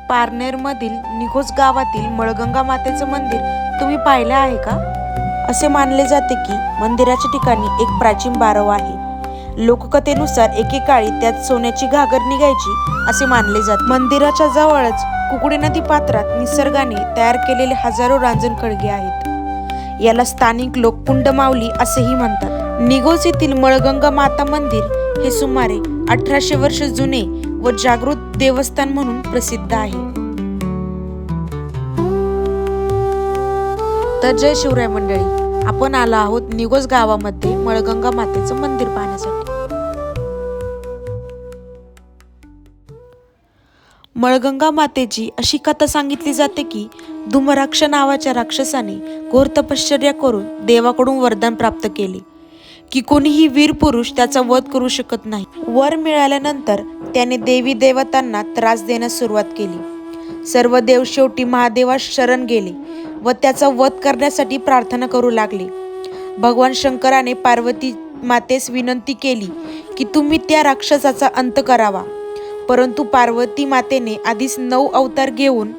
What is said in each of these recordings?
पारनेरमधील निघोज गावातील मळगंगा मातेचं मंदिर तुम्ही पाहिले आहे का? असे मानले जाते की मंदिराच्या ठिकाणी एक प्राचीन बारव आहे। लोककथेनुसार एकेकाळी त्यात सोन्याची घागर निघायची असे मानले जाते। मंदिराच्या जवळच कुकुडी नदी पात्रात निसर्गाने तयार केलेले हजारो रांजण खळगे आहेत। याला स्थानिक लोक पुंडमावली असेही म्हणतात। निघोज येथील मळगंगा माता मंदिर हे सुमारे 1800 वर्ष जुने व जागृत देवस्थान म्हणून प्रसिद्ध आहे। तर जय शिवराय मंडळी, आपण आलो आहोत निघोज गावामध्ये मळगंगा मातेचं मंदिर पाहण्यासाठी। मळगंगा मातेची अशी कथा सांगितली जाते की धूम्राक्ष नावाच्या राक्षसाने घोर तपश्चर्या करून देवाकडून वरदान प्राप्त केले की कोणीही वीर पुरुष त्याचा वध करू शकत नाही। वर मिळाल्यानंतर त्याने देवी देवतांना त्रास देण्यास सुरुवात केली। सर्व देव शेवटी महादेवास शरण गेले व त्याचा वध करण्यासाठी प्रार्थना करू लागले। भगवान शंकराने पार्वती मातेस विनंती केली की तुम्ही त्या राक्षसाचा अंत करावा, परंतु पार्वती मातेने आधीच 9 अवतार घेऊन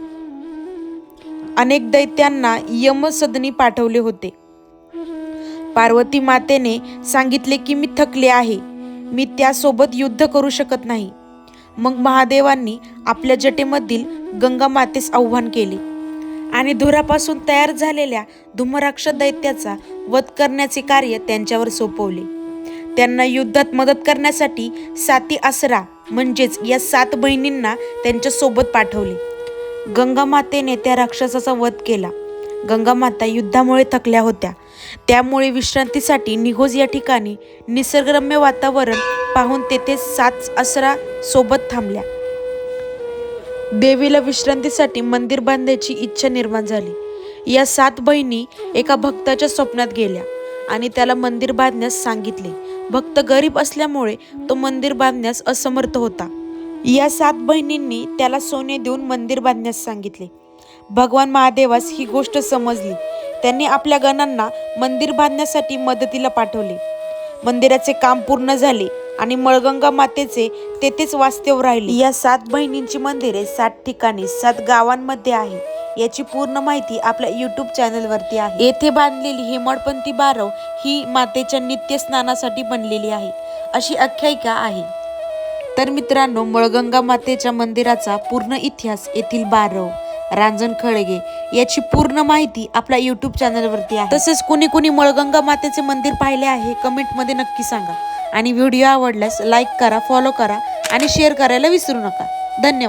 अनेक दैत्यांना यमसदनी पाठवले होते। पार्वती मातेने सांगितले की मी थकले आहे, मी त्यासोबत युद्ध करू शकत नाही। मग महादेवांनी आपल्या जटेमधील गंगा मातेस आव्हान केले आणि धुरापासून तयार झालेल्या धूम्राक्ष दैत्याचा वध करण्याचे कार्य त्यांच्यावर सोपवले। त्यांना युद्धात मदत करण्यासाठी 7 आसरा म्हणजेच या 7 बहिणींना त्यांच्या सोबत पाठवले। गंगा मातेने त्या राक्षसाचा वध केला। गंगा माता युद्धामुळे थकल्या होत्या, त्यामुळे विश्रांतीसाठी निघोज या ठिकाणी निसर्गरम्य वातावरण पाहून तेथे 7 आसरा सोबत थांबल्या। देवीला विश्रांतीसाठी मंदिर बांधायची इच्छा निर्माण झाली। या 7 बहिणी एका भक्ताच्या स्वप्नात गेल्या आणि त्याला मंदिर बांधण्यास सांगितले। भक्त गरीब असल्यामुळे तो मंदिर बांधण्यास असमर्थ होता। या 7 बहिणींनी त्याला सोने देऊन मंदिर बांधण्यास सांगितले। भगवान महादेवास ही गोष्ट समजली। त्यांनी आपल्या गणांना मंदिर बांधण्यासाठी मदतीला पाठवले। मंदिराचे काम पूर्ण झाले आणि मळगंगा मातेचे तेथेच वास्तव्य राहिले। या 7 बहिणींची मंदिरे 7 ठिकाणी 7 गावांमध्ये आहे। याची पूर्ण माहिती आपल्या YouTube चॅनलवरती आहे। येथे बांधलेली हेमाडपंथी बारव ही मातेच्या नित्य स्नानासाठी बनलेली आहे अशी आख्यायिका आहे। तर मित्रांनो, मळगंगा मातेच्या मंदिराचा पूर्ण इतिहास, येथील बारव, रांजण खळगे याची पूर्ण माहिती आपल्या YouTube चॅनलवरती आहे। तसेच कुणी कुणी मळगंगा मातेचे मंदिर पाहिले आहे कमेंटमध्ये नक्की सांगा आणि व्हिडिओ आवडल्यास लाईक करा, फॉलो करा आणि शेअर करायला विसरू नका। धन्यवाद।